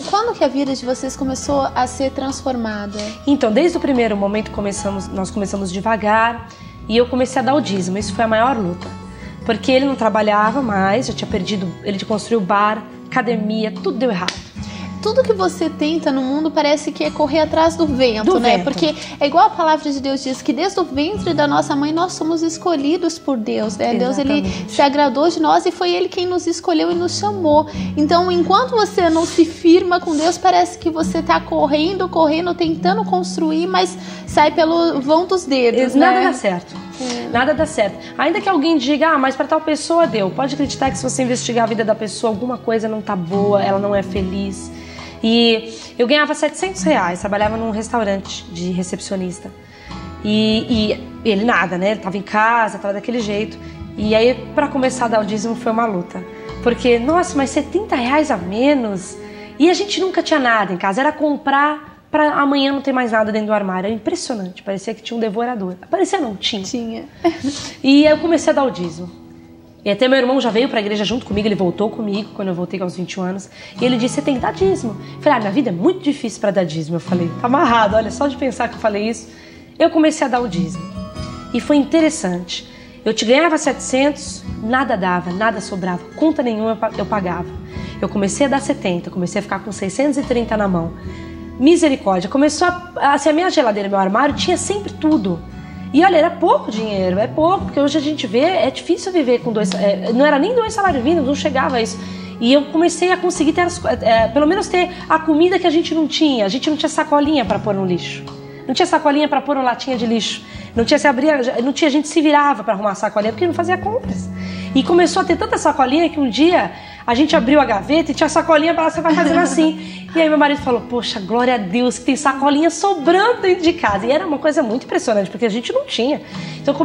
Quando que a vida de vocês começou a ser transformada? Então, desde o primeiro momento nós começamos devagar e eu comecei a dar o dízimo. Isso foi a maior luta. Porque ele não trabalhava mais, já tinha perdido, ele construiu bar, academia, tudo deu errado. Tudo que você tenta no mundo parece que é correr atrás do vento, né? Porque é igual a palavra de Deus diz, que desde o ventre da nossa mãe nós somos escolhidos por Deus, né? Deus, ele se agradou de nós e foi Ele quem nos escolheu e nos chamou. Então, enquanto você não se firma com Deus, parece que você tá correndo, tentando construir, mas sai pelo vão dos dedos, né? Nada dá certo. Nada dá certo. Ainda que alguém diga, mas para tal pessoa deu. Pode acreditar que se você investigar a vida da pessoa, alguma coisa não tá boa, ela não é feliz. E eu ganhava R$700, trabalhava num restaurante de recepcionista. E ele nada, né? Ele tava em casa, tava daquele jeito. E aí, para começar a dar o dízimo, foi uma luta. Porque, nossa, mas R$70 a menos? E a gente nunca tinha nada em casa, era comprar para amanhã não ter mais nada dentro do armário. Era impressionante, parecia que tinha um devorador. Parecia não, tinha. E aí eu comecei a dar o dízimo. E até meu irmão já veio pra igreja junto comigo, ele voltou comigo quando eu voltei aos 21 anos. E ele disse, você tem que dar dízimo. Eu falei, minha vida é muito difícil pra dar dízimo. Eu falei, tá amarrado, olha, só de pensar que eu falei isso. Eu comecei a dar o dízimo. E foi interessante. Eu te ganhava 700, nada dava, nada sobrava, conta nenhuma eu pagava. Eu comecei a dar 70, comecei a ficar com 630 na mão. Misericórdia, começou a minha geladeira, meu armário, tinha sempre tudo. E olha, era pouco dinheiro, é pouco, porque hoje a gente vê, é difícil viver com não era nem 2 salários mínimos, não chegava a isso. E eu comecei a conseguir ter, pelo menos ter a comida que a gente não tinha sacolinha para pôr no lixo. Não tinha sacolinha para pôr uma latinha de lixo. Não tinha, a gente se virava para arrumar a sacolinha, porque não fazia compras. E começou a ter tanta sacolinha que um dia a gente abriu a gaveta e tinha sacolinha para você vai fazendo assim. E aí meu marido falou, poxa, glória a Deus, que tem sacolinha sobrando dentro de casa. E era uma coisa muito impressionante, porque a gente não tinha. Então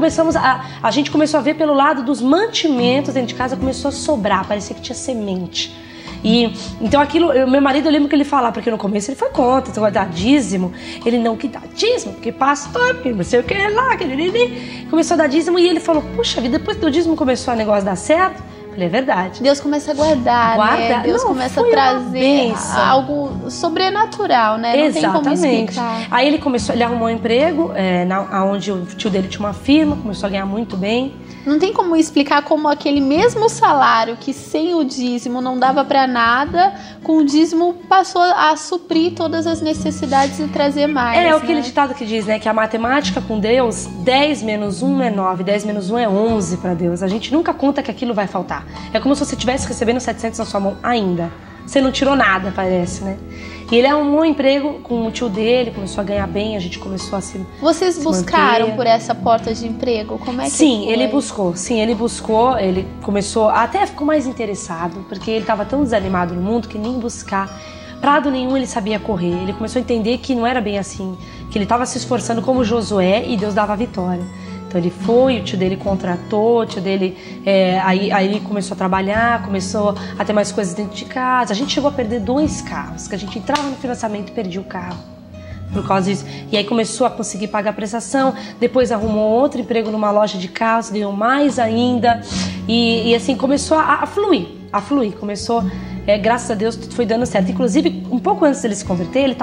a gente começou a ver pelo lado dos mantimentos dentro de casa, começou a sobrar, parecia que tinha semente. E então aquilo, meu marido, eu lembro que ele falava, porque no começo ele foi contra, então vai dar dízimo. Ele não que dá dízimo, porque pastor, porque não sei o que lá, começou a dar dízimo e ele falou, puxa vida, depois que o dízimo começou a negócio dar certo, eu falei, é verdade. Deus começa a guardar, né? Deus começa a trazer algo sobrenatural, né? Não tem como explicar. Aí ele arrumou um emprego, onde o tio dele tinha uma firma, começou a ganhar muito bem. Não tem como explicar como aquele mesmo salário que sem o dízimo não dava pra nada, com o dízimo passou a suprir todas as necessidades e trazer mais. É aquele ditado que diz, né, que a matemática com Deus, 10 menos 1 é 9, 10 menos 1 é 11 pra Deus. A gente nunca conta que aquilo vai faltar. É como se você estivesse recebendo 700 na sua mão ainda. Você não tirou nada, parece, né? E ele arrumou um emprego com o tio dele, começou a ganhar bem, a gente começou a se Vocês buscaram manter por essa porta de emprego? Como é que Sim, foi? ele buscou, ele começou, até ficou mais interessado, porque ele estava tão desanimado no mundo que nem buscar prado nenhum ele sabia correr. Ele começou a entender que não era bem assim, que ele estava se esforçando como Josué e Deus dava a vitória. Então ele foi, o tio dele contratou, o tio dele, aí ele começou a trabalhar, começou a ter mais coisas dentro de casa. A gente chegou a perder 2 carros, que a gente entrava no financiamento e perdia o carro por causa disso. E aí começou a conseguir pagar a prestação, depois arrumou outro emprego numa loja de carros, ganhou mais ainda. E assim, começou a fluir, começou... graças a Deus tudo foi dando certo. Inclusive, um pouco antes dele se converter, ele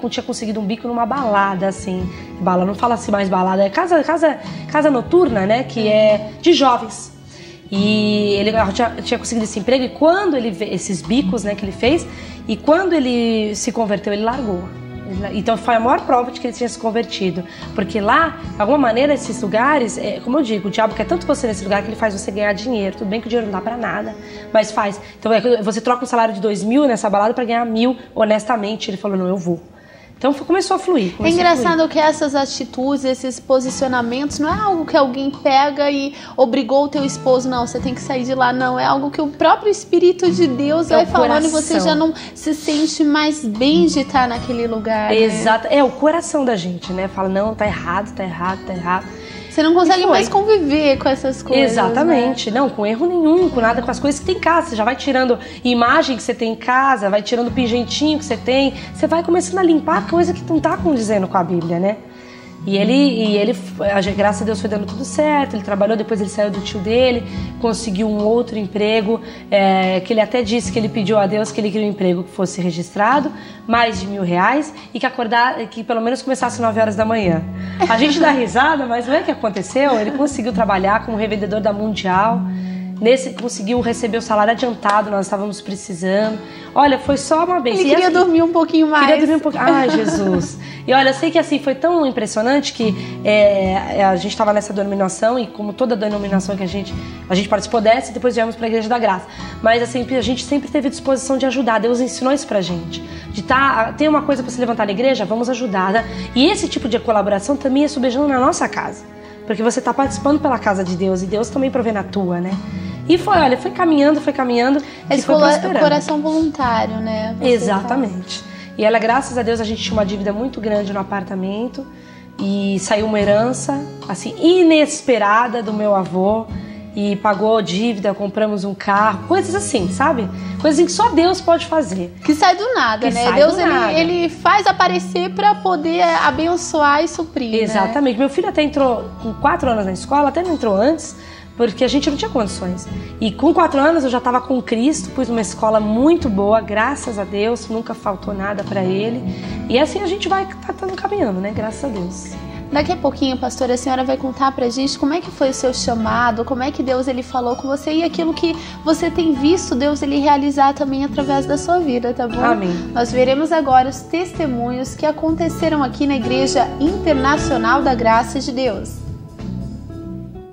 tinha conseguido um bico numa balada, assim. Não fala assim mais balada, é casa noturna, né? Que é de jovens. E ele tinha conseguido esse emprego, e quando ele esses bicos, né, que ele fez, e quando ele se converteu, ele largou. Então foi a maior prova de que ele tinha se convertido, porque lá, de alguma maneira, esses lugares, como eu digo, o diabo quer tanto você nesse lugar que ele faz você ganhar dinheiro. Tudo bem que o dinheiro não dá pra nada, mas faz. Então você troca um salário de 2.000 nessa balada pra ganhar 1.000 honestamente. Ele falou, não, eu vou. Então começou a fluir. É engraçado que essas atitudes, esses posicionamentos, não é algo que alguém pega e obrigou o teu esposo, não, você tem que sair de lá, não. É algo que o próprio Espírito de Deus vai falando e você já não se sente mais bem de estar naquele lugar. Exato, é o coração da gente, né? Fala, não, tá errado, tá errado, tá errado. Você não consegue mais conviver com essas coisas. Exatamente, né? Não, com erro nenhum, com nada, com as coisas que tem em casa. Você já vai tirando imagem que você tem em casa, vai tirando pingentinho que você tem. Você vai começando a limpar coisa que não tá condizendo com a Bíblia, né? Graças a Deus foi dando tudo certo, ele trabalhou, depois ele saiu do tio dele, conseguiu um outro emprego, que ele até disse que ele pediu a Deus que ele queria um emprego que fosse registrado, mais de R$1.000, e que pelo menos começasse 9 horas da manhã. A gente dá risada, mas não é que aconteceu, ele conseguiu trabalhar como revendedor da Mundial, conseguiu receber o salário adiantado, nós estávamos precisando. Olha, foi só uma bênção. Ele queria dormir um pouquinho mais. Queria dormir um pouquinho. Ai, Jesus. E olha, eu sei que assim, foi tão impressionante que a gente estava nessa denominação, e como toda denominação que a gente participou dessa, e depois viemos para a Igreja da Graça. Mas assim, a gente sempre teve disposição de ajudar. Deus ensinou isso pra gente. Tem uma coisa para se levantar na igreja, vamos ajudar, né? E esse tipo de colaboração também é subejando na nossa casa. Porque você está participando pela casa de Deus, e Deus também provê na tua, né? E foi caminhando, Esse foi prosperando. Coração voluntário, né? Exatamente. E ela, graças a Deus, a gente tinha uma dívida muito grande no apartamento, e saiu uma herança, assim, inesperada do meu avô, e pagou dívida, compramos um carro, coisas assim, sabe? Coisas que só Deus pode fazer. Que sai do nada, né? Deus, ele faz aparecer para poder abençoar e suprir, Exatamente. Né? Meu filho até entrou com 4 anos na escola, até não entrou antes, porque a gente não tinha condições. E com 4 anos eu já estava com Cristo, pus numa escola muito boa, graças a Deus, nunca faltou nada para ele. E assim a gente vai caminhando, né? Graças a Deus. Daqui a pouquinho, pastora, a senhora vai contar pra gente como é que foi o seu chamado, como é que Deus ele falou com você e aquilo que você tem visto Deus ele realizar também através da sua vida, tá bom? Amém. Nós veremos agora os testemunhos que aconteceram aqui na Igreja Internacional da Graça de Deus.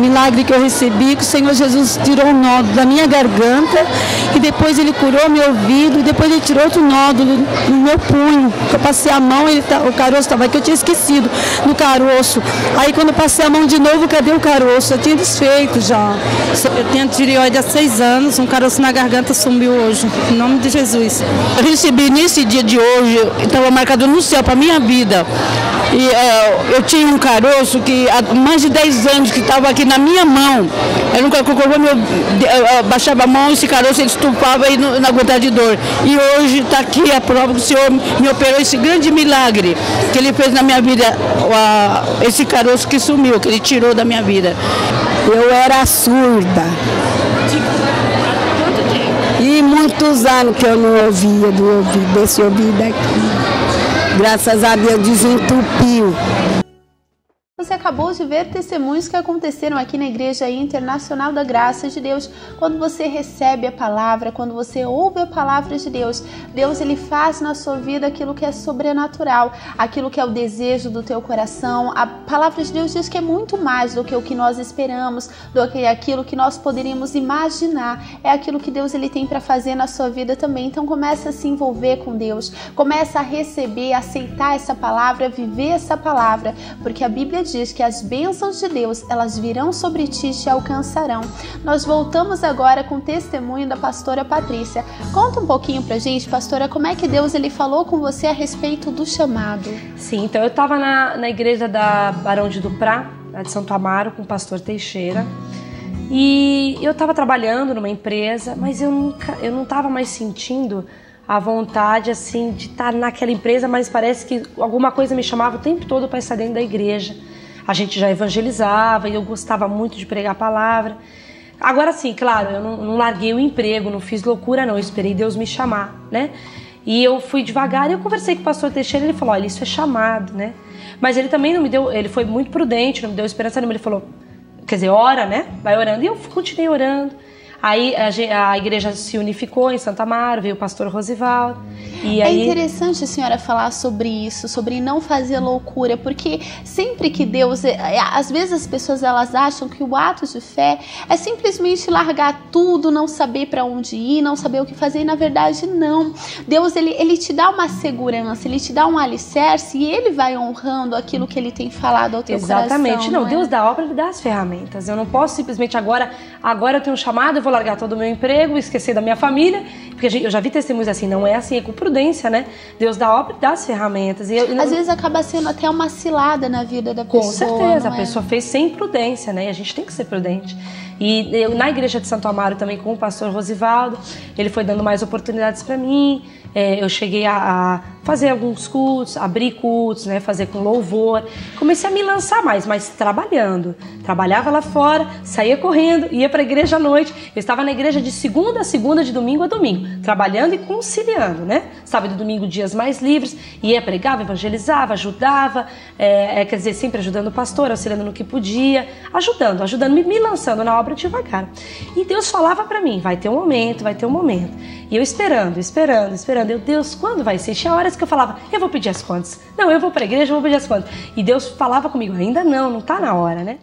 Milagre que eu recebi, que o Senhor Jesus tirou um nódulo da minha garganta e depois ele curou meu ouvido e depois ele tirou outro nódulo no meu punho. Eu passei a mão, o caroço estava aqui, eu tinha esquecido do caroço. Aí quando eu passei a mão de novo, cadê o caroço? Eu tinha desfeito já. Eu tenho tireoide há 6 anos, um caroço na garganta sumiu hoje, em nome de Jesus. Eu recebi nesse dia de hoje, estava marcado no céu para minha vida. E eu tinha um caroço que há mais de 10 anos que estava aqui na minha mão. Eu nunca eu baixava a mão, esse caroço ele estufava e não aguentava de dor. E hoje está aqui a prova que o Senhor me operou esse grande milagre que Ele fez na minha vida, esse caroço que sumiu, que Ele tirou da minha vida. Eu era surda. E muitos anos que eu não ouvia desse ouvido aqui. Graças a Deus desentupiu. Você acabou de ver testemunhos que aconteceram aqui na Igreja Internacional da Graça de Deus. Quando você recebe a palavra, quando você ouve a palavra de Deus, Deus ele faz na sua vida aquilo que é sobrenatural, aquilo que é o desejo do teu coração. A palavra de Deus diz que é muito mais do que o que nós esperamos, do que aquilo que nós poderíamos imaginar. É aquilo que Deus ele tem para fazer na sua vida também. Então começa a se envolver com Deus, começa a receber, a aceitar essa palavra, viver essa palavra, porque a Bíblia diz que as bênçãos de Deus, elas virão sobre ti e te alcançarão. Nós voltamos agora com o testemunho da pastora Patrícia. Conta um pouquinho pra gente, pastora, como é que Deus ele falou com você a respeito do chamado. Sim, então eu estava na igreja da Barão de Duprá, de Santo Amaro, com o pastor Teixeira. E eu estava trabalhando numa empresa, mas eu não estava mais sentindo a vontade assim de estar naquela empresa, mas parece que alguma coisa me chamava o tempo todo para estar dentro da igreja. A gente já evangelizava e eu gostava muito de pregar a palavra. Agora sim, claro, eu não larguei o emprego, não fiz loucura não, eu esperei Deus me chamar, né? E eu fui devagar e eu conversei com o pastor Teixeira e ele falou, olha, isso é chamado, né? Mas ele também não me deu, ele foi muito prudente, não me deu esperança nenhuma, ele falou, quer dizer, ora, né? Vai orando. E eu continuei orando. Aí a igreja se unificou em Santo Amaro, veio o pastor Rosivaldo. E aí... É interessante a senhora falar sobre isso, sobre não fazer loucura, porque sempre que Deus... Às vezes as pessoas elas acham que o ato de fé é simplesmente largar tudo, não saber para onde ir, não saber o que fazer, e na verdade não. Deus ele te dá uma segurança, ele te dá um alicerce e ele vai honrando aquilo que ele tem falado ao teu coração. Exatamente, não, Deus dá obra, ele dá as ferramentas. Eu não posso simplesmente agora eu tenho um chamado, eu vou largar todo o meu emprego, esquecer da minha família, porque eu já vi testemunhos assim, não é assim, é com prudência, né? Deus dá obra e dá as ferramentas. Às vezes acaba sendo até uma cilada na vida da pessoa. Com certeza, a pessoa fez sem prudência, né? E a gente tem que ser prudente. E eu, na igreja de Santo Amaro também com o pastor Rosivaldo, ele foi dando mais oportunidades para mim, eu cheguei a fazer alguns cultos, abrir cultos, né, fazer com louvor. Comecei a me lançar mais, mas trabalhando. Trabalhava lá fora, saía correndo, ia para a igreja à noite. Eu estava na igreja de segunda a segunda, de domingo a domingo, trabalhando e conciliando, né? Sábado e domingo, dias mais livres, ia, pregava, evangelizava, ajudava, quer dizer, sempre ajudando o pastor, auxiliando no que podia, ajudando, me lançando na obra devagar. E Deus falava para mim, vai ter um momento, vai ter um momento. E eu esperando. Eu, Deus, quando vai ser? Tinha horas que eu falava, eu vou pedir as contas. Não, eu vou para a igreja, eu vou pedir as contas. E Deus falava comigo, ainda não tá na hora, né?